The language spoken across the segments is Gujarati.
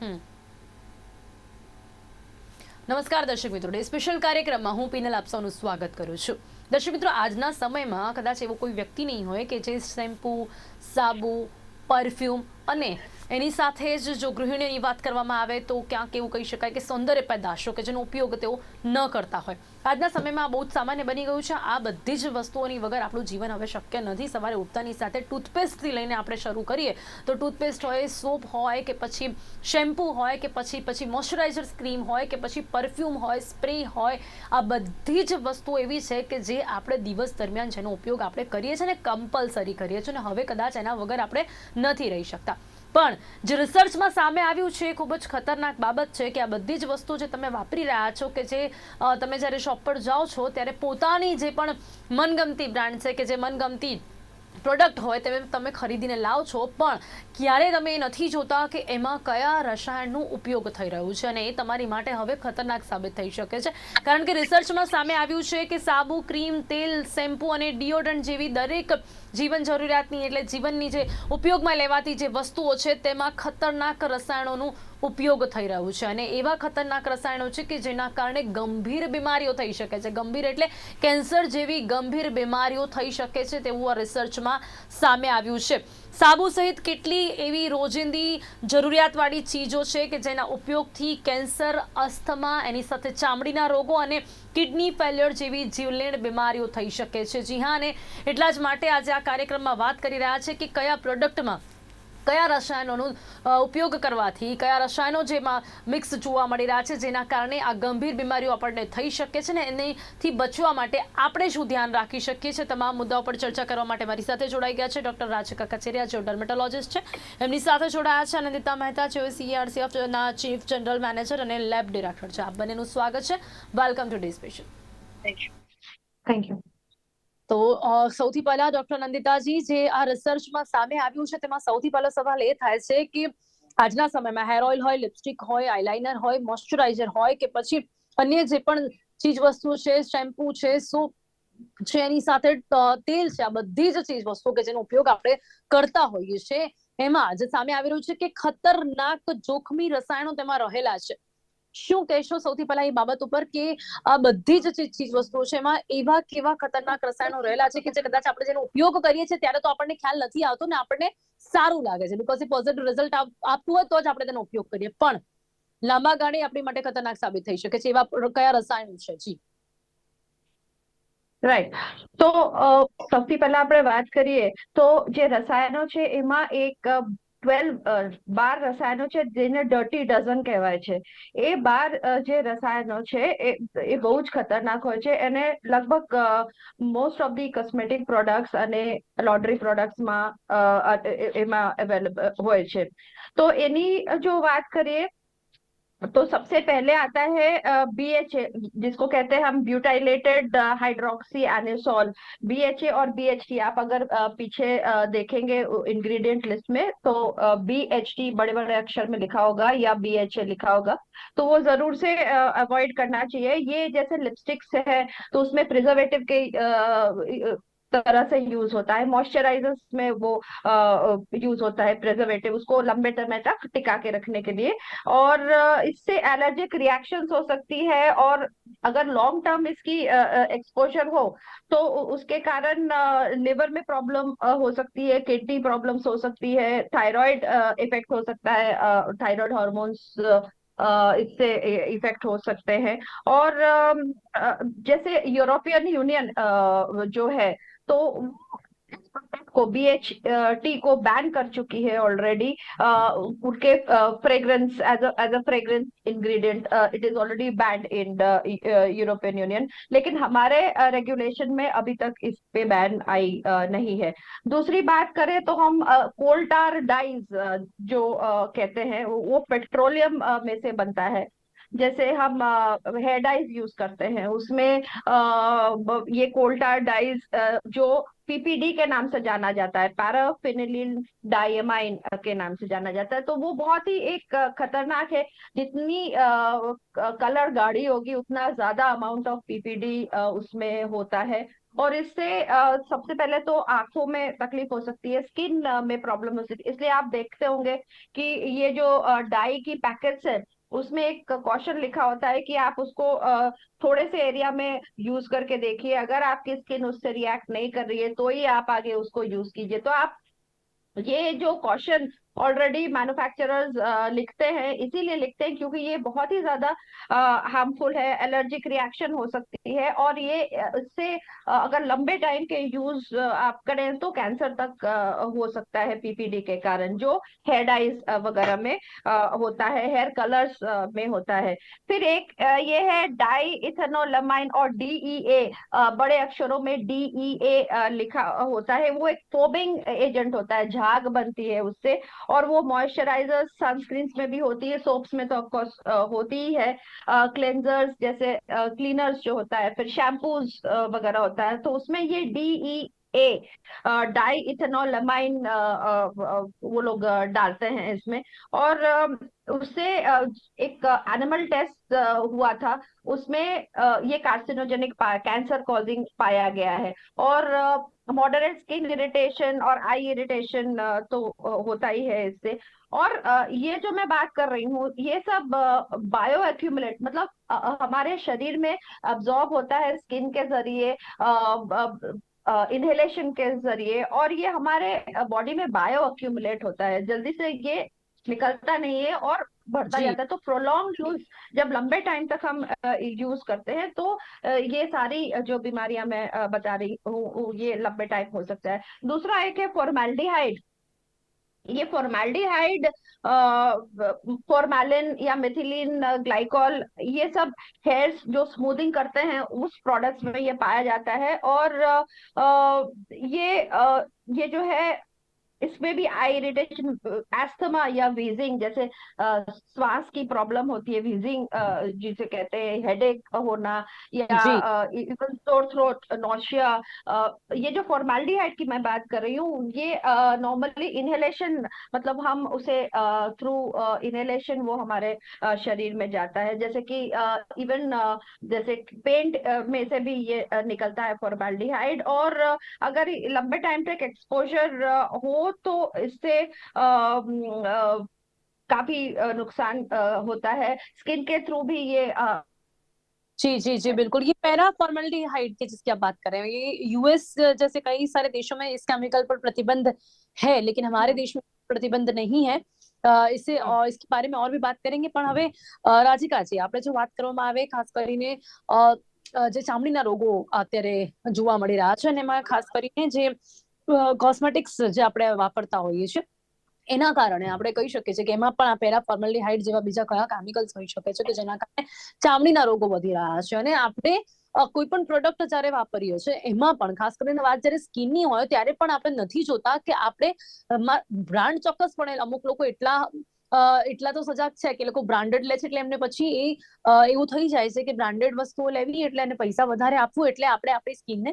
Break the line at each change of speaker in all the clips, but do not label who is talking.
હમ. નમસ્કાર દર્શક મિત્રો, ડે સ્પેશિયલ કાર્યક્રમમાં હું પીનલ આપ સૌનું સ્વાગત કરું છું. દર્શક મિત્રો, આજના સમયમાં કદાચ એવો કોઈ વ્યક્તિ નહીં હોય કે જે શેમ્પૂ, સાબુ, પરફ્યુમ અને એની સાથે જ જો ગૃહિણીની વાત કરવામાં આવે તો ક્યાંક એવું કહી શકાય કે સૌંદર્ય પેદાશો કે જેનો ઉપયોગ તેઓ ન કરતા હોય. આજના સમયમાં આ બહુ જ સામાન્ય બની ગયું છે. આ બધી જ વસ્તુઓની વગર આપણું જીવન હવે શક્ય નથી. સવારે ઉઠતાની સાથે ટૂથપેસ્ટથી લઈને આપણે શરૂ કરીએ તો ટૂથપેસ્ટ હોય, સોપ હોય કે પછી શેમ્પૂ હોય કે પછી મોઇશ્ચરાઇઝર ક્રીમ હોય કે પછી પરફ્યુમ હોય, સ્પ્રે હોય, આ બધી જ વસ્તુઓ એવી છે કે જે આપણે દિવસ દરમિયાન જેનો ઉપયોગ આપણે કરીએ છીએ ને કમ્પલસરી કરીએ છીએ, અને હવે કદાચ એના વગર આપણે નથી રહી શકતા. પણ જે રિસર્ચમાં સામે આવ્યું છે એ ખૂબ જ ખતરનાક બાબત છે કે આ બધી જ વસ્તુ જે તમે વાપરી રહ્યા છો, કે જે તમે જ્યારે શોપ પર જાઓ છો ત્યારે પોતાની જે પણ મનગમતી બ્રાન્ડ છે કે જે મનગમતી પ્રોડક્ટ હોય તે તમે ખરીદીને લાવો છો, પણ ક્યારેય તમે એ નથી જોતા કે એમાં કયા રસાયણનો ઉપયોગ થઈ રહ્યું છે, અને એ તમારી માટે હવે ખતરનાક સાબિત થઈ શકે છે. કારણ કે રિસર્ચમાં સામે આવ્યું છે કે સાબુ, ક્રીમ, તેલ, શેમ્પૂ અને ડિયોડરન્ટ જેવી દરેક જીવન જરૂરિયાતની એટલે જીવનની જે ઉપયોગમાં લેવાતી જે વસ્તુઓ છે તેમાં ખતરનાક રસાયણોનું ઉપયોગ થઈ રહ્યું છે, અને એવા ખતરનાક રસાયણો છે કે જેના કારણે ગંભીર બીમારીઓ થઈ શકે છે. ગંભીર એટલે કેન્સર જેવી ગંભીર બીમારીઓ થઈ શકે છે તેવું આ રિસર્ચમાં સામે આવ્યું છે. સાબુ સહિત કેટલી એવી રોજિંદી જરૂરિયાતવાળી ચીજો છે કે જેના ઉપયોગથી કેન્સર, અસ્થમા, એની સાથે ચામડીના રોગો અને કિડની ફેલ્યોર જેવી જીવલેણ બીમારીઓ થઈ શકે છે. જી હા, અને એટલા જ માટે આજે આ કાર્યક્રમમાં વાત કરી રહ્યા છે કે કયા પ્રોડક્ટમાં કયા રસાયણોનો ઉપયોગ કરવાથી, કયા રસાયણો જેમાં મિક્સ જોવા મળી રહ્યા છે જેના કારણે આ ગંભીર બીમારીઓ આપણને થઈ શકે છે, ને એનાથી બચવા માટે આપણે શું ધ્યાન રાખી શકીએ છીએ. તમામ મુદ્દાઓ પર ચર્ચા કરવા માટે મારી સાથે જોડાઈ ગયા છે ડોક્ટર રાજકા કચેરિયા, જેઓ ડર્મેટોલોજીસ્ટ છે. એમની સાથે જોડાયા છે નંદિતા મહેતા, જેઓ CRCFના ચીફ જનરલ મેનેજર અને લેબ ડિરેક્ટર છે. આપ બંનેનું સ્વાગત છે. Welcome to day special.
Thank you.
તો સૌથી પહેલા ડોક્ટર નંદિતાજી, જે આ રિસર્ચમાં સામે આવ્યું છે તેમાં સૌથી પહેલો સવાલ એ થાય છે કે આજના સમયમાં હેર ઓઇલ હોય, લિપસ્ટિક હોય, આઈલાઇનર હોય, મોઇશ્ચરાઇઝર હોય કે પછી અન્ય જે પણ ચીજ વસ્તુઓ છે, શેમ્પુ છે, સોપ છે, એની સાથે તેલ છે, આ બધી જ ચીજ વસ્તુઓ કે જેનો ઉપયોગ આપણે કરતા હોઈએ છીએ, એમાં જે સામે આવી રહ્યું છે કે ખતરનાક જોખમી રસાયણો તેમાં રહેલા છે. શું કહેશો સૌથી પહેલા એ બાબત ઉપર કે આ બધી જ ચીજ વસ્તુઓ છે એમાં એવા કેવા ખતરનાક રસાયણો રહેલા છે કે જે કદાચ આપણે જેનો ઉપયોગ કરીએ છીએ ત્યારે તો આપણને ખ્યાલ નથી આવતો ને આપણને સારું લાગે છે, બીકોઝ એ પોઝિટિવ રિઝલ્ટ આપતું હોય તો જ આપણે તેનો ઉપયોગ કરીએ, પણ લાંબા ગાળે આપણી માટે ખતરનાક સાબિત થઈ શકે છે. એવા કયા રસાયણો છે? જી
રાઈટ. તો સૌથી પહેલા આપણે વાત કરીએ તો જે રસાયણો છે એમાં એક 12 રસાયણો છે જેને ડર્ટી ડઝન કહેવાય છે. એ 12 જે રસાયણો છે એ બહુ જ ખતરનાક હોય છે, અને લગભગ most of the cosmetic products અને લોન્ડ્રી પ્રોડક્ટ્સમાં એમાં અવેલેબલ હોય છે. તો એની જો વાત કરીએ तो सबसे पहले आता है BHA, जिसको कहते हैं हम ब्यूटाइलेटेड हाइड्रोक्सी एनिसोल. BHA और BHT आप अगर पीछे देखेंगे इंग्रेडिएंट लिस्ट में तो BHT बड़े बड़े अक्षर में लिखा होगा या BHA लिखा होगा, तो वो जरूर से अवॉइड करना चाहिए. ये जैसे लिपस्टिक्स है तो उसमें प्रिजर्वेटिव के तरह से यूज होता है. मॉइस्चराइजर्स में वो यूज होता है प्रिजर्वेटिव, उसको लंबे समय तक टिका के रखने के लिए. और इससे एलर्जिक रिएक्शंस हो सकती है, और अगर लॉन्ग टर्म इसकी एक्सपोजर हो तो उसके कारण लिवर में प्रॉब्लम हो सकती है, किडनी प्रॉब्लम्स हो सकती है, थायराइड इफेक्ट हो सकता है, थायराइड हार्मोन्स इससे इफेक्ट हो सकते हैं. और जैसे यूरोपियन यूनियन जो है तो को BHT को बैन कर चुकी है ऑलरेडी. उनके fragrance as a fragrance ingredient it is already banned in the European Union, लेकिन हमारे रेगुलेशन में अभी तक इस पे बैन आई नहीं है. दूसरी बात करें तो हम कोल टार डाइज जो कहते हैं वो पेट्रोलियम में से बनता है. जैसे हम हेयर डाइज यूज करते हैं उसमें ये कोल टार डाइज जो PPD के नाम से जाना जाता है, पैराफिनिलिन डाइमाइन के नाम से जाना जाता है, तो वो बहुत ही एक खतरनाक है. जितनी कलर गाढ़ी होगी उतना ज्यादा अमाउंट ऑफ PPD उसमें होता है. और इससे सबसे पहले तो आंखों में तकलीफ हो सकती है, स्किन में प्रॉब्लम हो सकती है। इसलिए आप देखते होंगे कि ये जो डाई की पैकेट्स है उसमें एक कॉशन लिखा होता है कि आप उसको थोड़े से एरिया में यूज करके देखिए, अगर आपकी स्किन उससे रिएक्ट नहीं कर रही है तो ही आप आगे उसको यूज कीजिए। तो आप ये जो कॉशन ऑलरेडी मैन्युफैक्चरर्स लिखते हैं, इसीलिए लिखते हैं क्योंकि ये बहुत ही ज्यादा हार्मफुल है, एलर्जिक रिएक्शन हो सकती है, और ये इससे अगर लंबे टाइम के यूज आप करें तो कैंसर तक हो सकता है पीपीडी के कारण, जो हेयर डाइज वगैरह में होता है, हेयर कलर्स में होता है। फिर एक ये है डाई इथेनोलमाइन और डीईए, बड़े अक्षरों में डीईए लिखा होता है। वो एक फोबिंग एजेंट होता है, झाग बनती है उससे, और वो मॉइस्चराइजर्स सनस्क्रीन्स में भी होती है, सोप्स में तो ऑफकोर्स होती ही है, क्लेंजर्स जैसे क्लीनर्स जो होता है, फिर शैम्पूज वगैरह होता है, तो उसमें ये डीईए डाई इथेनोलमाइन वो लोग डालते हैं इसमें। और उससे एक एनिमल टेस्ट हुआ था, उसमें ये कार्सिनोजेनिक कैंसर कॉजिंग पाया गया है। और मॉडरेट स्किन इरिटेशन और आई इरिटेशन तो होता ही है इससे। और ये जो मैं बात कर रही हूँ ये सब बायो एक्यूमुलेट, मतलब हमारे शरीर में अब्जॉर्ब होता है स्किन के जरिए, इनहेलेशन के जरिए, और ये हमारे बॉडी में बायो अक्यूमुलेट होता है, जल्दी से ये निकलता नहीं है और बढ़ता
जी
जाता है। तो प्रोलॉन्ग यूज, जब लंबे टाइम तक हम यूज करते हैं तो ये सारी जो बीमारियां मैं बता रही हूँ ये लंबे टाइम हो सकता है। दूसरा एक है फॉर्मेल्डिहाइड। ये फॉर्मेल्डिहाइड, फॉर्मेलिन या मिथिलीन ग्लाइकॉल, ये सब हेयर्स जो स्मूथिंग करते हैं उस प्रोडक्ट्स में ये पाया जाता है। और ये जो है इसमें भी आई इरिटेशन, एस्थमा या वीजिंग, जैसे श्वास की प्रॉब्लम होती है, वीजिंग जिसे कहते हैं, हेडेक होना, या
जी
इवन सोर थ्रोट, नोशिया, ये जो फॉर्मेल्डिहाइड की मैं बात कर रही हूँ ये नॉर्मली इनहेलेशन, मतलब हम उसे थ्रू इनहेलेशन वो हमारे शरीर में जाता है, जैसे कि इवन जैसे पेंट में से भी ये निकलता है फॉर्मेल्डिहाइड। और अगर लंबे टाइम तक एक्सपोजर हो तो इससे काफी नुकसान होता है, स्किन के थ्रू भी ये
जी जी जी बिल्कुल। ये पैरा फॉर्मल्डिहाइड की जिसकी आप बात कर रहे हैं, ये यूएस जैसे कई सारे देशों में इस केमिकल पर प्रतिबंध है, लेकिन हमारे
हम्म,
देश में प्रतिबंध नहीं है। इसे
हम्म,
और इसके बारे में और भी बात करेंगे, પણ હવે રાધિકાજી આપણે જો વાત કરવામાં આવે ખાસ કરીને જે ચામડીના રોગો અત્યારે જોવા મળી રહ્યા છે, અને એમાં ખાસ કરીને જે કોસ્મેટિક્સ જે આપણે વાપરતા હોઈએ છીએ એના કારણે આપણે કહી શકીએ છીએ કે એમાં પણ આ પેરા ફોર્મલ્ડિહાઇડ જેવા બીજા કયા કેમિકલ્સ હોઈ શકે છે કે જેના કારણે ચામડીના રોગો વધી રહ્યા છે। અને આપણે કોઈ પણ પ્રોડક્ટ જ્યારે વાપરીએ છીએ એમાં પણ ખાસ કરીને વાત જ્યારે સ્કિનની હોય ત્યારે પણ આપણે નથી જોતા કે આપણે બ્રાન્ડ ચોક્કસપણે અમુક લોકો એટલા તો સજાગ છે કે લોકો બ્રાન્ડેડ લે છે એટલે એમને પછી એવું થઈ જાય છે કે બ્રાન્ડેડ વસ્તુઓ લેવી એટલે એને પૈસા વધારે આપવું એટલે આપણે આપણી સ્કિનને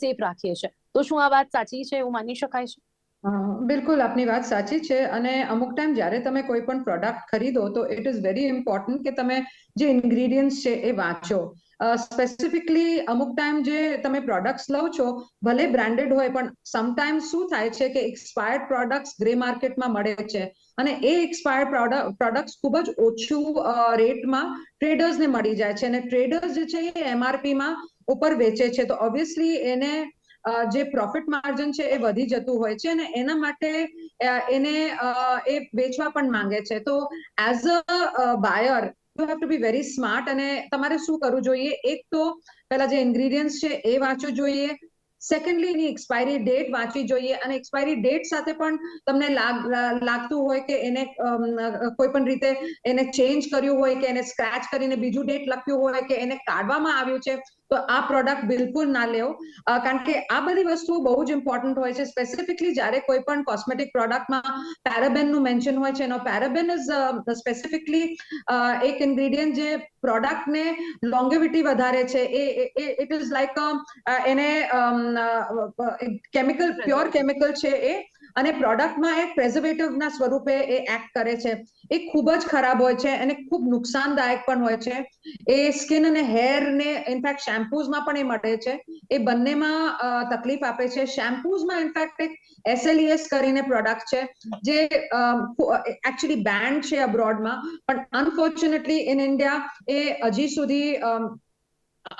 સેફ રાખીએ છીએ। તો શું આ વાત સાચી છે, એવું માની શકાય છે?
બિલકુલ આપની વાત સાચી છે અને અમુક ટાઈમ જ્યારે તમે કોઈ પણ પ્રોડક્ટ ખરીદો તો ઇટ ઇઝ વેરી ઇમ્પોર્ટન્ટ કે તમે જે ઇન્ગ્રેડિયન્ટ્સ છે એ વાંચો। સ્પેસિફિકલી અમુક ટાઈમ જે તમે પ્રોડક્ટ્સ લો છો ભલે બ્રાન્ડેડ હોય પણ સમટાઈમ્સ શું થાય છે કે એક્સપાયર્ડ પ્રોડક્ટ્સ ગ્રે માર્કેટમાં મળે છે અને એ એક્સપાયર્ડ પ્રોડક્ટ્સ ખૂબ જ ઓછું રેટમાં ટ્રેડર્સને મળી જાય છે અને ટ્રેડર્સ જે છે એ એમઆરપીમાં ઉપર વેચે છે તો ઓબ્વિયસલી એને જે પ્રોફિટ માર્જિન છે એ વધી જતું હોય છે અને એના માટે એને એ વેચવા પણ માંગે છે। તો as a buyer you have to be very smart અને તમારે શું કરવું જોઈએ, એક તો પેલા જે ઇન્ગ્રેડિયન્ટ્સ છે એ વાંચવું જોઈએ, સેકન્ડલી એની એક્સપાયરી ડેટ વાંચવી જોઈએ અને એક્સપાયરી ડેટ સાથે પણ તમને લાગતું હોય કે એને કોઈ પણ રીતે એને ચેન્જ કર્યું હોય કે એને સ્ક્રેચ કરીને બીજું ડેટ લખ્યું હોય કે એને કાઢવામાં આવ્યું છે તો આ પ્રોડક્ટ બિલકુલ ના લેવો, કારણ કે આ બધી વસ્તુઓ બહુ જ ઇમ્પોર્ટન્ટ હોય છે। સ્પેસિફિકલી જ્યારે કોઈ પણ કોસ્મેટિક પ્રોડક્ટમાં પેરાબેનનું મેન્શન હોય છે, એનો પેરાબેન ઇઝ સ્પેસિફિકલી એક ઇન્ગ્રેડિયન્ટ જે પ્રોડક્ટને લોંગેવિટી વધારે છે, ઇટ ઇઝ લાઈક એને કેમિકલ પ્યોર કેમિકલ છે એ અને પ્રોડક્ટમાં એક પ્રેઝર્વેટિવના સ્વરૂપે એ એક્ટ કરે છે, એ ખૂબ જ ખરાબ હોય છે અને ખૂબ નુકસાનદાયક પણ હોય છે. એ સ્કિન અને હેરને ઇનફેક્ટ શેમ્પૂઝમાં પણ એ મળે છે. એ બંનેમાં તકલીફ આપે છે. શેમ્પૂઝમાં ઇનફેક્ટ એક SLES કરીને પ્રોડક્ટ છે જે એકચ્યુઅલી બેન્ડ છે અબ્રોડમાં, પણ અનફોર્ચ્યુનેટલી ઇન ઇન્ડિયા એ હજી સુધી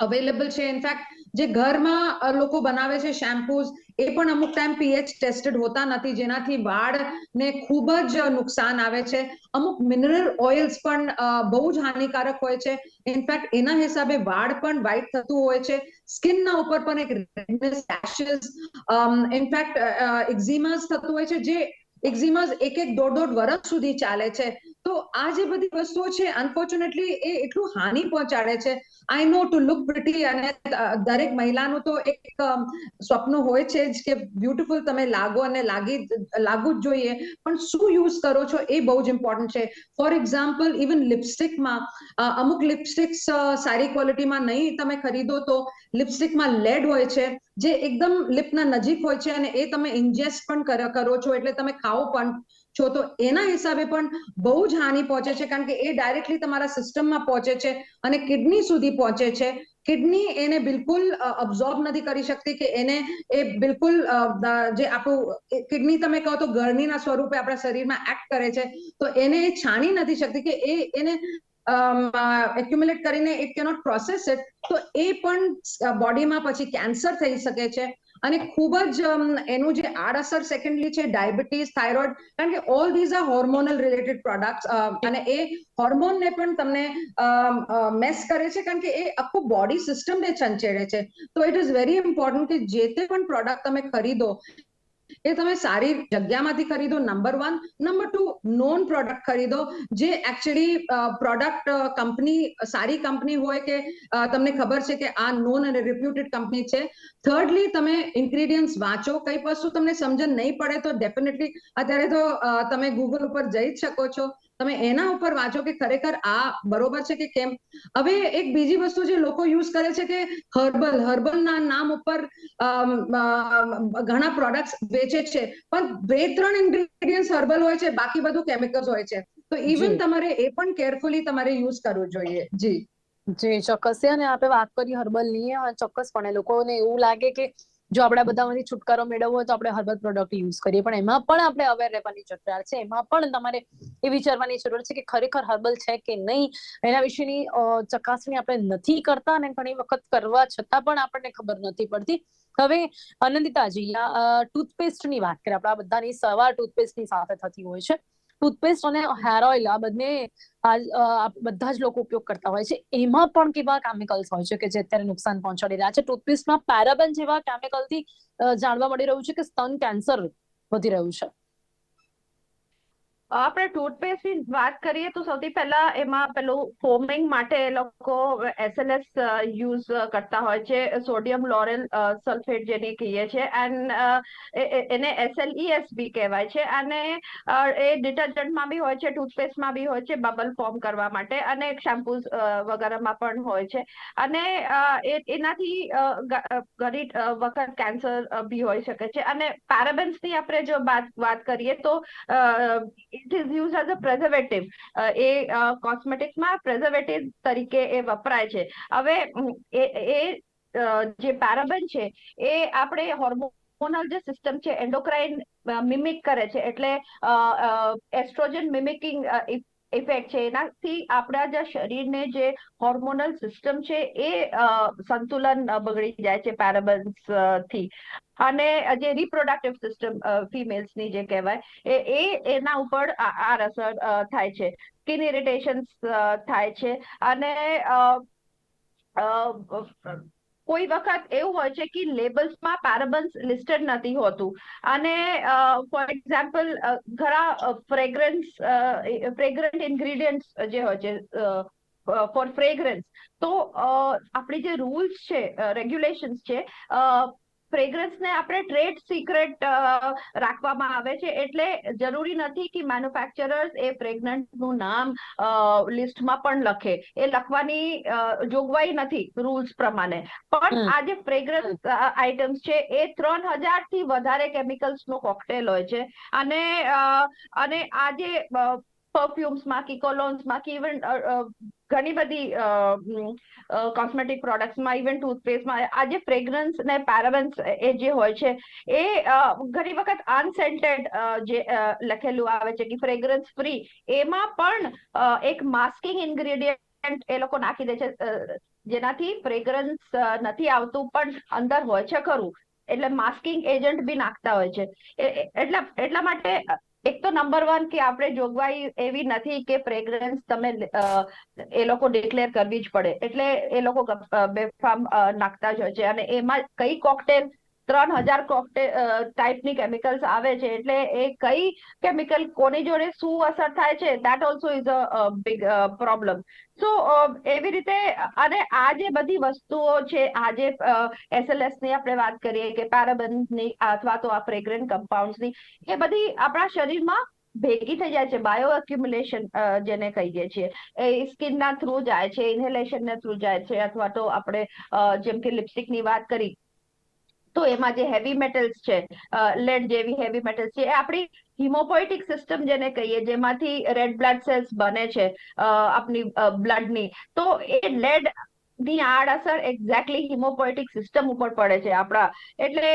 અવેલેબલ છે. ઇનફેક્ટ જે ઘરમાં લોકો બનાવે છે શેમ્પૂઝ, એ પણ અમુક ટાઈમ pH ટેસ્ટેડ હોતા નથી, જેનાથી વાળને ખૂબ જ નુકસાન આવે છે. અમુક મિનરલ ઓઇલ્સ પણ બહુ જ હાનિકારક હોય છે. ઇનફેક્ટ એના હિસાબે વાળ પણ વ્હાઇટ થતું હોય છે. સ્કિનના ઉપર પણ એક રેડનેસ, રેશિસ, ઇનફેક્ટ એક્ઝિમાસ થતું હોય છે, જે એક્ઝિમાસ એક દોઢ વર્ષ સુધી ચાલે છે. તો આ જે બધી વસ્તુઓ છે અનફોર્ચ્યુનેટલી એ એટલું હાનિ પહોંચાડે છે. આઈ નો ટુ લુક પ્રિટી, અને દરેક મહિલાનું તો એક સ્વપ્ન હોય છે જ કે બ્યુટીફુલ તમે લાગો અને લાગવું જ જોઈએ, પણ શું યુઝ કરો છો એ બહુ જ ઇમ્પોર્ટન્ટ છે. ફોર એક્ઝામ્પલ, ઇવન લિપસ્ટિકમાં અમુક લિપસ્ટિક્સ સારી ક્વોલિટીમાં નહીં તમે ખરીદો તો લિપસ્ટિકમાં લેડ હોય છે, જે એકદમ લિપના નજીક હોય છે, અને એ તમે ઇન્જેસ્ટ પણ કરો છો, એટલે તમે ખાઓ પણ છો, તો એના હિસાબે પણ બહુ જ હાનિ પહોંચે છે, કારણ કે એ ડાયરેક્ટલી તમારા સિસ્ટમમાં પહોંચે છે અને કિડની સુધી પહોંચે છે. કિડની એને બિલકુલ અબ્ઝોર્બ નથી કરી શકતી, કે એને એ બિલકુલ જે આપણું કિડની તમે કહો તો ગરમીના સ્વરૂપે આપણા શરીરમાં એક્ટ કરે છે, તો એને એ છાણી નથી શકતી, કે એને એક્યુમ્યુલેટ કરીને ઇટ કેનોટ પ્રોસેસ ઇટ, તો એ પણ બોડીમાં પછી કેન્સર થઈ શકે છે. અને ખૂબ જ એનું જે આડઅસર સેકન્ડલી છે ડાયાબિટીસ, થાઇરોઇડ, કારણ કે all these are hormonal related products, અને એ હોર્મોનને પણ તમને મેસ કરે છે, કારણ કે એ આખું બોડી સિસ્ટમને છંછેડે છે. તો ઇટ ઇઝ વેરી ઇમ્પોર્ટન્ટ કે જે તે પણ પ્રોડક્ટ તમે ખરીદો એ તમે સારી જગ્યામાંથી ખરીદો, નંબર 1. નંબર 2, નોન પ્રોડક્ટ ખરીદો, જે એકચ્યુઅલી પ્રોડક્ટ કંપની સારી કંપની હોય, કે તમને ખબર છે કે આ નોન અને રિપ્યુટેડ કંપની છે. થર્ડલી, તમે ઇન્ગ્રેડિયન્ટ્સ વાંચો. કઈ વસ્તુ તમને સમજણ નહીં પડે તો ડેફિનેટલી અત્યારે તો તમે ગૂગલ ઉપર જઈ જ શકો છો, તમે એના ઉપર વાંચો કે ખરેખર આ બરોબર છે કે કેમ. હવે એક બીજી વસ્તુ જે લોકો યુઝ કરે છે કે હર્બલના નામ ઉપર ઘણા પ્રોડક્ટ્સ વેચે છે, પણ 2-3 ઇન્ગ્રેડિયન્ટ્સ હર્બલ હોય છે, બાકી બધું કેમિકલ્સ હોય છે. તો ઇવન તમારે એ પણ કેરફુલી તમારે યુઝ કરવું જોઈએ.
જી ચોક્કસ છે. અને આપણે વાત કરી હર્બલની, ચોક્કસપણે લોકોને એવું લાગે કે જો આપણે બધામાંથી છુટકારો મેળવવો હોય તો આપણે હર્બલ પ્રોડક્ટ યુઝ કરીએ, પણ એમાં પણ આપણે અવેર રહેવાની જરૂર છે. એમાં પણ તમારે એ વિચારવાની જરૂર છે કે ખરેખર હર્બલ છે કે નહીં, એના વિશેની ચકાસણી આપણે નથી કરતા, અને ઘણી વખત કરવા છતાં પણ આપણને ખબર નથી પડતી. હવે આનંદિતાજી, ટૂથપેસ્ટની વાત કરીએ. આપણા બધાની સવાર ટૂથપેસ્ટની સાથે થતી હોય છે. ટૂથપેસ્ટ અને હેર ઓઇલ આ બંને બધા જ લોકો ઉપયોગ કરતા હોય છે. એમાં પણ કેવા કેમિકલ્સ હોય છે કે જે અત્યારે નુકસાન પહોંચાડી રહ્યા છે. ટૂથપેસ્ટમાં પેરાબેન જેવા કેમિકલથી જાણવા મળી રહ્યું છે કે સ્તન કેન્સર વધી રહ્યું છે.
આપણે ટૂથપેસ્ટની વાત કરીએ તો સૌથી પહેલા એમાં પેલું ફોમિંગ માટે એ લોકો SLS યુઝ કરતા હોય છે, સોડિયમ લોરેલ સલ્ફેટ જેને કહીએ છીએ, એન્ડ એને SLES બી કહેવાય છે. અને એ ડિટર્જન્ટમાં બી હોય છે, ટૂથપેસ્ટમાં બી હોય છે, બબલ ફોર્મ કરવા માટે, અને શેમ્પૂઝ વગેરેમાં પણ હોય છે. અને એનાથી ઘણી વખત કેન્સર બી હોઈ શકે છે. અને પેરાબેન્સની આપણે જો વાત કરીએ તો it is use as a preservative. એ કોસ્મેટિક્સમાં પ્રેઝર્વેટિવ તરીકે એ વપરાય છે. હવે જે પેરાબેન છે એ આપણે હોર્મોનલ જે સિસ્ટમ છે, એન્ડોક્રાઇન મિમિક કરે છે, એટલે એસ્ટ્રોજન મિમિકિંગ ઇફેક્ટ છે. એનાથી આપણા જે શરીરને જે હોર્મોનલ સિસ્ટમ છે એ સંતુલન બગડી જાય છે પેરાબેન્સ થી. અને જે રિપ્રોડક્ટિવ સિસ્ટમ ફિમેલ્સની જે કહેવાય એના ઉપર અસર થાય છે. સ્કિન ઇરિટેશન્સ થાય છે. અને કોઈ વખત એવું હોય છે કે લેબલ્સમાં પેરાબન્સ લિસ્ટેડ નથી હોતું. અને ફોર એક્ઝામ્પલ ઘણા ફ્રેગ્રન્ટ ઇન્ગ્રીડિયન્ટ્સ જે હોય છે ફોર ફ્રેગ્રન્સ, તો આપણી જે રૂલ્સ છે, રેગ્યુલેશન્સ છે, ફ્રેગ્રન્સ ને આપણે ટ્રેડ સિક્રેટ રાખવામાં આવે છે, એટલે જરૂરી નથી કે મેન્યુફેક્ચરર્સ એ ફ્રેગ્રન્સ નું નામ લિસ્ટમાં પણ લખે. એ લખવાની જોગવાઈ નથી રૂલ્સ પ્રમાણે. પણ આ જે ફ્રેગ્રન્સ આઇટમ્સ છે એ 3000 થી વધારે કેમિકલ્સ નું કોકટેલ હોય છે. અને આ જે પરફ્યુમ્સમાં કે કોલોન્સમાં કે ઇવન ઘણી બધી કોસ્મેટિક પ્રોડક્ટ્સમાં, ઇવન ટૂથપેસ્ટમાં આ જે ફ્રેગ્રન્સ ને પેરાબેન્સ એ જે હોય છે એ ઘણી વખત અનસેન્ટેડ જે લખેલું આવે છે કે ફ્રેગ્રન્સ ફ્રી, એમાં પણ એક માસ્કિંગ ઇન્ગ્રેડિયન્ટ એ લોકો નાખી દે છે, જેનાથી ફ્રેગ્રન્સ નથી આવતું પણ અંદર હોય છે ખરું. એટલે માસ્કિંગ એજન્ટ બી નાખતા હોય છે. એટલા માટે એક તો નંબર 1 કે આપણે જોગવાઈ એવી નથી કે ફ્રેગ્રન્સ તમે એ લોકો ડિક્લેર કરવી જ પડે, એટલે એ લોકો બેફામ નાખતા જ હોય છે. અને એમાં કઈ કોકટેલ 3000 કોકટેલ ટાઈપની કેમિકલ્સ આવે છે, એટલે એ કઈ કેમિકલ કોની જોડે શું અસર થાય છે, that also is a big problem. So એવી રીતે, અને આ જે બધી વસ્તુઓ છે, આ જે SLS ની આપણે વાત કરીએ કે પેરાબેન્સની અથવા તો આ ફ્રેગ્રન્ટ કમ્પાઉન્ડ્સની, એ બધી આપણા શરીરમાં ભેગી થઈ જાય છે. બાયો એક્યુમ્યુલેશન જેને કહીએ છીએ, એ સ્કિનના થ્રુ જાય છે, ઇન્હેલેશનના થ્રુ જાય છે, અથવા તો આપણે જેમ કે લિપસ્ટિકની વાત કરી તો એમાં જે હેવી મેટલ્સ છે, લેડ જેવી હેવી મેટલ્સ છે, એ આપણી હિમોપોએટિક સિસ્ટમ જેને કહીએ, જેમાંથી રેડ બ્લડ સેલ્સ બને છે આપણી બ્લડની, તો એ લેડ ની આડઅસર એક્ઝેક્ટલી હિમોપોએટિક સિસ્ટમ ઉપર પડે છે આપણા. એટલે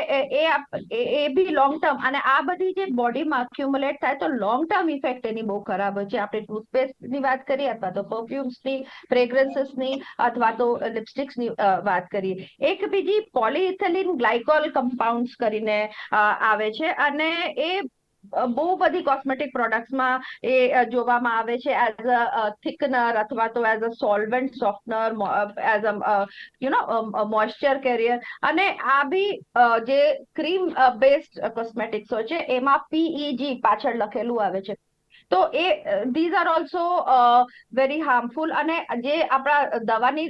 એ બી લોંગ ટર્મ, અને આ બધી જે બોડીમાં અક્યુમ્યુલેટ થાય તો લોંગ ટર્મ ઇફેક્ટ એની બહુ ખરાબ હોય છે. આપણે ટૂથપેસ્ટની વાત કરીએ અથવા તો પરફ્યુમ્સની, ફ્રેગ્રન્સીસની અથવા તો લિપસ્ટિક્સની વાત કરીએ. એક બીજી પોલીઇથિલિન ગ્લાયકોલ કમ્પાઉન્ડ્સ કરીને આવે છે, અને એ બહુ બધી કોસ્મેટિક પ્રોડક્ટ્સમાં એ જોવામાં આવે છે એઝ અ થિકનર અથવા તો as a solvent softener, as a moisture carrier. અને આ બી જે ક્રીમ બેસ્ડ કોસ્મેટિક્સ હોય છે એમાં PEG પાછળ લખેલું આવે છે. તો એ these are also very harmful. અને જે આપણા દવાની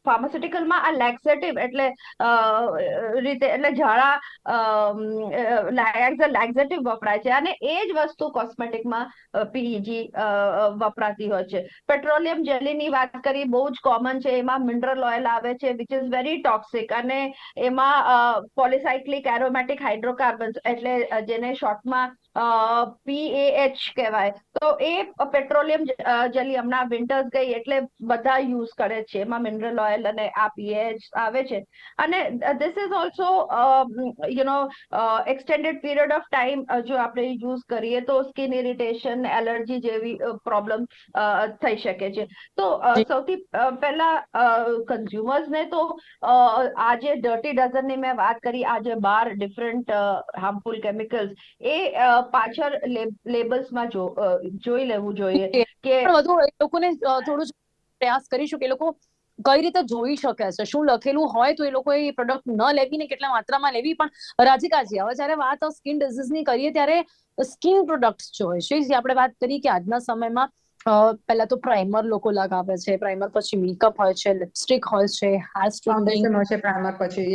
ફાર્માસ્યુટિકલમાં આ લેક્સેટિવ એટલે રીતે, એટલે ઝાડા એઝ અ લેક્સેટિવ વપરાય છે, અને એ જ વસ્તુ કોસ્મેટિકમાં PEG વપરાતી હોય છે. પેટ્રોલિયમ જેલીની વાત કરી, બહુ જ કોમન છે. એમાં મિનરલ ઓઇલ આવે છે વિચ ઇઝ વેરી ટોક્સિક, અને એમાં પોલિસાયક્લિક એરોમેટિક હાઇડ્રોકાર્બન્સ એટલે જેને શોર્ટમાં PAH કહેવાય. તો એ પેટ્રોલિયમ જેલી હમણાં વિન્ટર્સ ગઈ એટલે બધા યુઝ કરે છે, એમાં મિનરલ ઓઇલ અને આ PAH આવે છે. અને this is also extended period of time જો આપણે યુઝ કરીએ તો સ્કિન ઇરિટેશન, એલર્જી જેવી પ્રોબ્લેમ થઈ શકે છે. તો સૌથી પહેલા કન્ઝ્યુમર્સને તો આ જે ડર્ટી ડઝનની મેં વાત કરી, આ જે 12 ડિફરન્ટ હાર્મફુલ કેમિકલ્સ, એ પાછળ લેબલ્સમાં જોઈ લેવું જોઈએ કે
વધુ એ લોકોને થોડું પ્રયાસ કરીશું કે એ લોકો કઈ રીતે જોઈ શકે છે, શું લખેલું હોય તો એ લોકો એ પ્રોડક્ટ ન લેવી ને કેટલા માત્રામાં લેવી. પણ રાધિકાજી, હવે જયારે વાત સ્કિન ડિઝીઝની કરીએ ત્યારે સ્કિન પ્રોડક્ટ્સ જો હોય છે, જે આપણે વાત કરી કે આજના સમયમાં પહેલા તો પ્રાઇમર લોકો લગાવે છે, પ્રાઇમર પછી મેકઅપ હોય છે, લિપસ્ટિક હોય છે, હેર સ્ટ્રેટનિંગ
ફાઉન્ડેશન હોય છે પ્રાઇમર પછી,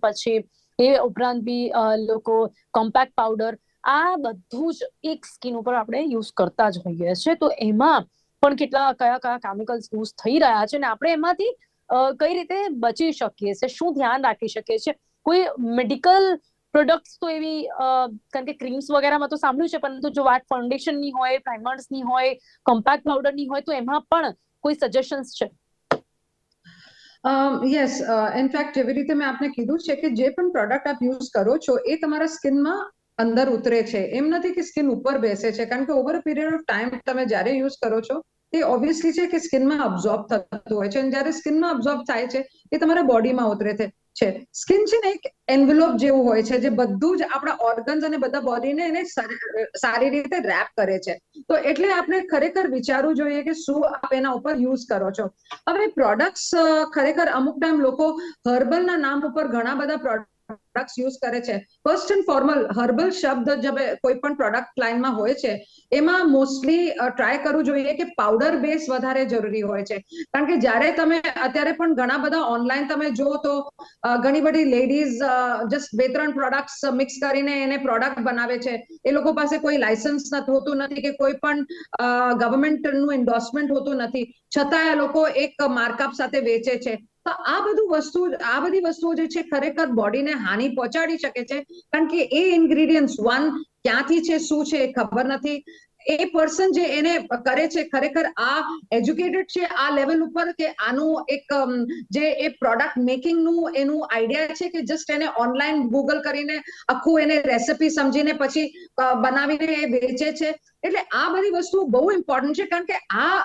પછી એ ઉપરાંત બી લોકો કોમ્પેક્ટ પાવડર, આ બધું જ એક સ્કિન ઉપર આપણે યુઝ કરતા જ હોઈએ છીએ. તો એમાં પણ કયા કયા કેમિકલ્સ યુઝ થઈ રહ્યા છે, અને આપણે એમાંથી કઈ રીતે બચી શકીએ છીએ, શું ધ્યાન રાખી શકીએ છીએ. કોઈ મેડિકલ પ્રોડક્ટ્સ તો એવી, કારણ કે ક્રીમ્સ વગેરેમાં તો સાંભળ્યું છે, પરંતુ જો વાત ફાઉન્ડેશનની હોય, પ્રાઇમર્સની હોય, કોમ્પેક્ટ પાવડરની હોય, તો એમાં પણ કોઈ સજેશન્સ છે?
યસ, ઇનફેક્ટ જેવી રીતે મેં આપને કીધું છે કે જે પણ પ્રોડક્ટ આપ યુઝ કરો છો એ તમારા સ્કિનમાં અંદર ઉતરે છે. એમ નથી કે સ્કિન ઉપર બેસે છે, કારણ કે over a period of time તમે જ્યારે યુઝ કરો છો એ ઓબ્વિયસલી છે કે સ્કિનમાં અબ્ઝોર્બ થતું હોય છે, અને જ્યારે સ્કિનમાં અબ્ઝોર્બ થાય છે એ તમારા બોડીમાં ઉતરે છે. સ્કિન છે ને એક એન્વેલોપ જેવું હોય છે, જે બધું જ આપણા ઓર્ગન્સ અને બધા બોડીને એને સારી રીતે રેપ કરે છે. તો એટલે આપણે ખરેખર વિચારવું જોઈએ કે શું આપ એના ઉપર યુઝ કરો છો. હવે પ્રોડક્ટ્સ ખરેખર અમુક ટાઈમ લોકો હર્બલના નામ ઉપર ઘણા બધા પ્રોડક્ટ્સ યુઝ કરે છે, ફર્સ્ટ એન્ડ ફોર્મલ હર્બલ શબ્દ જબ કોઈ પણ પ્રોડક્ટ લાઇનમાં હોય છે એમાં મોસ્ટલી ટ્રાય કરવું જોઈએ કે પાવડર બેઝ વધારે જરૂરી હોય છે. કારણ કે જ્યારે તમે અત્યારે પણ ઘણા બધા ઓનલાઈન તમે જો તો ઘણી બધી લેડીઝ જસ્ટ 2-3 પ્રોડક્ટ્સ મિક્સ કરીને એને પ્રોડક્ટ બનાવે છે. એ લોકો પાસે કોઈ લાયસન્સ હોતું નથી કે કોઈ પણ ગવર્મેન્ટનું એન્ડોર્સમેન્ટ હોતું નથી, છતાં એ લોકો એક માર્કઅપ સાથે વેચે છે. તો આ બધી વસ્તુઓ જે છે ખરેખર બોડીને હાનિ પહોંચાડી શકે છે. કારણ કે એ ઇન્ગ્રીડિયન્ટ્સ ક્યાંથી છે, શું છે એ ખબર નથી. એ પર્સન જે એને કરે છે ખરેખર આ એજ્યુકેટેડ છે આ લેવલ ઉપર કે આનું એક જે એ પ્રોડક્ટ મેકિંગનું એનું આઈડિયા છે કે જસ્ટ એને ઓનલાઈન ગૂગલ કરીને આખું એને રેસિપી સમજીને પછી બનાવીને એ વેચે છે. એટલે આ બધી વસ્તુ બહુ ઇમ્પોર્ટન્ટ છે. કારણ કે આ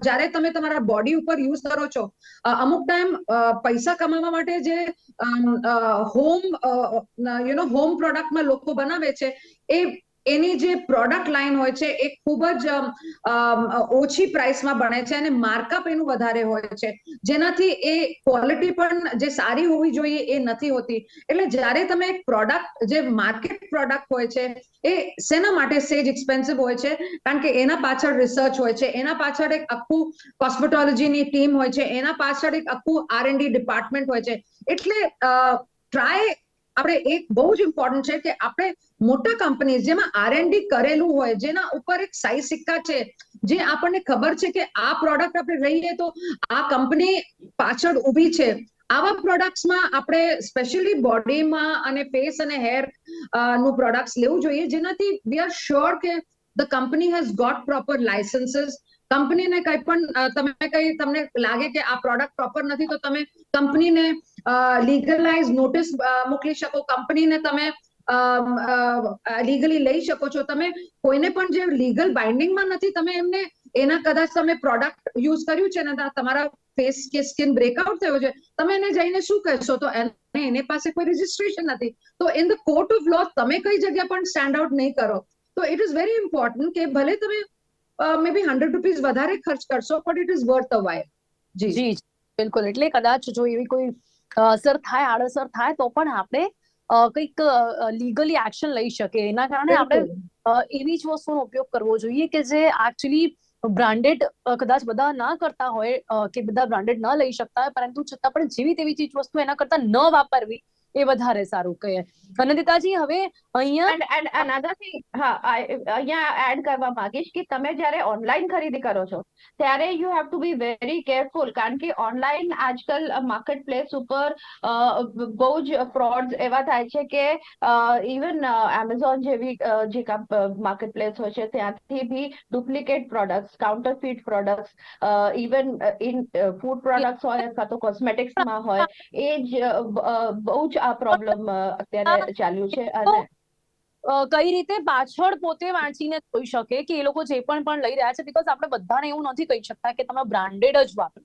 જ્યારે તમે તમારા બોડી ઉપર યુઝ કરો છો, અમુક ટાઈમ પૈસા કમાવા માટે જે હોમ પ્રોડક્ટમાં લોકો બનાવે છે એની જે પ્રોડક્ટ લાઈન હોય છે એ ખૂબ જ ઓછી પ્રાઇસમાં બને છે અને માર્કઅપ એનું વધારે હોય છે, જેનાથી એ ક્વોલિટી પણ જે સારી હોવી જોઈએ એ નથી હોતી. એટલે જ્યારે તમે એક પ્રોડક્ટ જે માર્કેટ પ્રોડક્ટ હોય છે એ શેના માટે સેજ એક્સપેન્સિવ હોય છે, કારણ કે એના પાછળ રિસર્ચ હોય છે, એના પાછળ એક આખું કોસ્મેટોલોજીની ટીમ હોય છે, એના પાછળ એક આખું R&D ડિપાર્ટમેન્ટ હોય છે. એટલે ટ્રાય આપણે એક બહુ જ ઇમ્પોર્ટન્ટ છે કે આપણે મોટા કંપનીઝ જેમાં R&D કરેલું હોય, જેના ઉપર એક સાઈ સિક્કા છે, જે આપણને ખબર છે કે આ પ્રોડક્ટ આપણે લઈએ તો આ કંપની પાછળ ઊભી છે, આવા પ્રોડક્ટ્સમાં આપણે સ્પેશિયલી બોડીમાં અને ફેસ અને હેર નું પ્રોડક્ટ્સ લેવું જોઈએ, જેનાથી વી આર શ્યોર કે the company has got proper licences. કંપનીને કંઈ પણ તમને લાગે કે આ પ્રોડક્ટ પ્રોપર નથી તો તમે કંપનીને લીગલાઇઝ નોટિસ મોકલી શકો, કંપનીને તમે લીગલી લઈ શકો છો. તમે કોઈને પણ જે લીગલ બાઇન્ડિંગમાં નથી, તમે એમને એના કદાચ તમે પ્રોડક્ટ યુઝ કર્યું છે ને તમારા ફેસ કે સ્કિન બ્રેકઆઉટ થયો છે, તમે એને જઈને શું કહેશો? તો એની પાસે કોઈ રજિસ્ટ્રેશન નથી, તો ઇન ધ કોર્ટ ઓફ લો તમે કઈ જગ્યા પણ સ્ટેન્ડ આઉટ નહીં કરો. તો ઇટ ઇઝ વેરી ઇમ્પોર્ટન્ટ કે ભલે તમે મે બી ₹100 વધારે ખર્ચ કરશો but it is worth a while. જી
જી બિલકુલ. એટલે કદાચ જો એવી કોઈ અસર થાય, આડઅસર થાય તો પણ આપણે કંઈક લીગલી એક્શન લઈ શકીએ. એના કારણે આપણે એવી જ વસ્તુનો ઉપયોગ કરવો જોઈએ કે જે એકચ્યુઅલી બ્રાન્ડેડ કદાચ બધા ના કરતા હોય કે બધા બ્રાન્ડેડ ન લઈ શકતા હોય, પરંતુ છતાં પણ જેવી તેવી ચીજ વસ્તુ એના કરતા ન વાપરવી એ વધારે સારું કહે. નંદિતાજી, હવે અહીંયા
એન્ડ અનધર થિંગ, અહીંયા એડ કરવા માંગીશ કે તમે જ્યારે ઓનલાઈન ખરીદી કરો છો ત્યારે you have to be very careful, કારણ કે ઓનલાઈન આજકાલ માર્કેટ પ્લેસ ઉપર બહુ જ ફ્રોડ્સ એવા થાય છે કે ઇવન એમેઝોન જેવી જે માર્કેટ પ્લેસ હોય છે ત્યાંથી બી duplicate products, counterfeit products, even in food products હોય અથવા તો કોસ્મેટિક્સમાં હોય, એ જ બહુ જ આ પ્રોબ્લેમ અત્યારે ચાલ્યું છે. અને
કઈ રીતે પાછળ પોતે વાંચીને જોઈ શકે કે એ લોકો જે પણ લઈ રહ્યા છે, બીકોઝ આપણે બધાને એવું નથી કહી શકતા કે તમે બ્રાન્ડેડ જ વાપરો,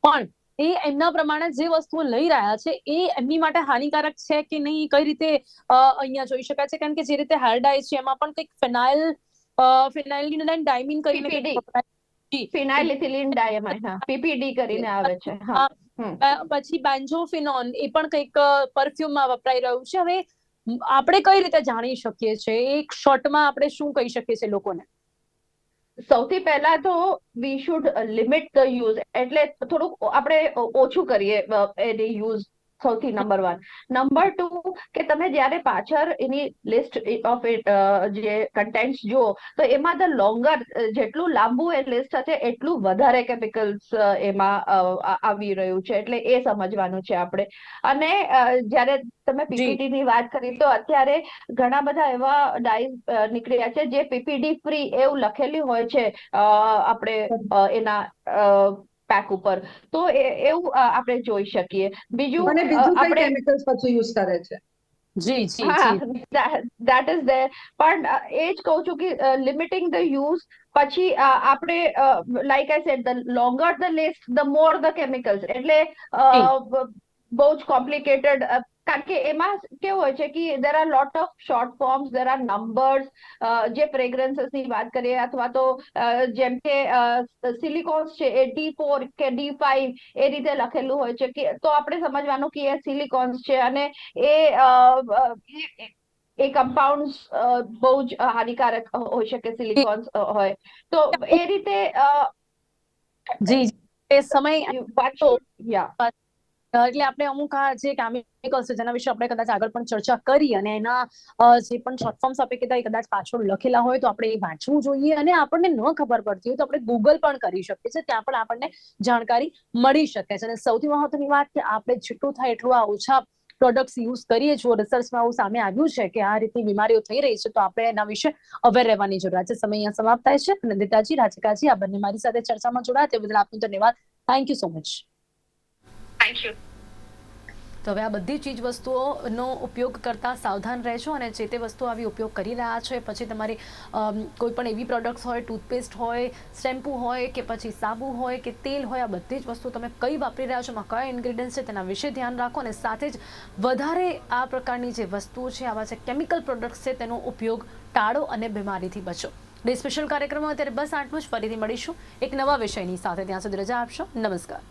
પણ એ એમના પ્રમાણે જે વસ્તુઓ લઈ રહ્યા છે એ એમની માટે હાનિકારક છે કે નહીં, કઈ રીતે અહીંયા જોઈ શકાય છે. કારણ કે જે રીતે હેર ડાય છે એમાં પણ કંઈક ફિનાઇલિન ડાયમીન કરીને
ફિનાઇલઇથિલિન ડાયમાઇન, પીપીડી કરીને આવે છે.
પછી બેન્ઝોફિનોન, એ પણ કંઈક પરફ્યુમમાં વપરાઈ રહ્યું છે. હવે આપણે કઈ રીતે જાણી શકીએ છીએ? એક શોર્ટમાં આપણે શું કહી શકીએ છીએ લોકોને?
સૌથી પહેલા તો we should limit the use, એટલે થોડુંક આપણે ઓછું કરીએ એની યુઝ. સૌથી નંબર 1. નંબર 2 કે તમે જ્યારે પાછળ એની લિસ્ટ ઓફ જે કન્ટેન્ટ્સ જુઓ તો એમાં ધ લોંગર, જેટલું લાંબુ એ લિસ્ટ હશે એટલું વધારે કેમિકલ્સ એમાં આવી રહ્યું છે, એટલે એ સમજવાનું છે આપણે. અને જ્યારે તમે પીપીડી ની વાત કરી તો અત્યારે ઘણા બધા એવા ડાઈઝ નીકળ્યા છે જે પીપીડી ફ્રી એવું લખેલું હોય છે આપણે એના પેક ઉપર, તો એવું આપણે જોઈ શકીએ. બીજું
અને બીજું કઈ
આપણે
કેમિકલ્સ પછી યુઝ કરે છે?
જી જી
હા,
જી
that is there. પણ એ જ કહું છું કે લિમિટિંગ ધ યુઝ. પછી આપણે like I said, the longer the list the more the chemicals, એટલે બહુ જ કોમ્પ્લિકેટેડ કારણ કે એમાં કેવું હોય છે કે there are lot of short forms, there are numbers. જે ફ્રેગ્રન્સીસ ની વાત કરીએ અથવા તો જેમ કે સિલિકોન્સ છે એ D4 કે D5 એ રીતે લખેલું હોય છે કે તો આપણે સમજવાનું કે એ સિલિકોન્સ છે અને એ એ કમ્પાઉન્ડ બહુ જ હાનિકારક હોઈ શકે સિલિકોન્સ હોય તો એ રીતે
જી એ સમય
પાછું યા
એટલે આપણે અમુક આ જે કેમિકલ્સ છે જેના વિશે આપણે કદાચ આગળ પણ ચર્ચા કરી અને એના જે પણ શોર્ટ ફોર્મ્સ આપે કદાચ પાછળ લખેલા હોય તો આપણે એ વાંચવું જોઈએ અને આપણને ન ખબર પડતી હોય તો આપણે ગૂગલ પણ કરી શકીએ છીએ, ત્યાં પણ આપણને જાણકારી મળી શકે છે. અને સૌથી મહત્વની વાત કે આપણે જેટલું થાય એટલું આ ઓછા પ્રોડક્ટ્સ યુઝ કરીએ છીએ. રિસર્ચમાં આવું સામે આવ્યું છે કે આ રીતની બીમારીઓ થઈ રહી છે તો આપણે એના વિશે અવેર રહેવાની જરૂર છે. સમય અહીંયા સમાપ્ત થાય છે. નંદિતાજી, રાધિકાજી, આ બંને મારી સાથે ચર્ચામાં જોડાયા તે બદલ આપનો ધન્યવાદ. Thank you so much.
Thank you.
તો હવે આ બધી ચીજ વસ્તુઓનો ઉપયોગ કરતા સાવધાન રહેજો અને જે તે વસ્તુ આવી ઉપયોગ કરી રહ્યા છો પછી તમારી કોઈ પણ એવી પ્રોડક્ટ્સ હોય, ટૂથપેસ્ટ હોય, શેમ્પૂ હોય કે પછી સાબુ હોય કે તેલ હોય, આ બધી જ વસ્તુ તમે કઈ વાપરી રહ્યા છો, એમાં કયા ઇન્ગ્રીડિયન્ટ્સ છે તેના વિશે ધ્યાન રાખો અને સાથે જ વધારે આ પ્રકારની જે વસ્તુઓ છે, આવા જે કેમિકલ પ્રોડક્ટ્સ છે તેનો ઉપયોગ ટાળો અને બીમારીથી બચો. સ્પેશિયલ કાર્યક્રમમાં અત્યારે બસ આટલું જ. ફરીથી મળીશું એક નવા વિષયની સાથે. ત્યાં સુધી રજા આપશો. નમસ્કાર.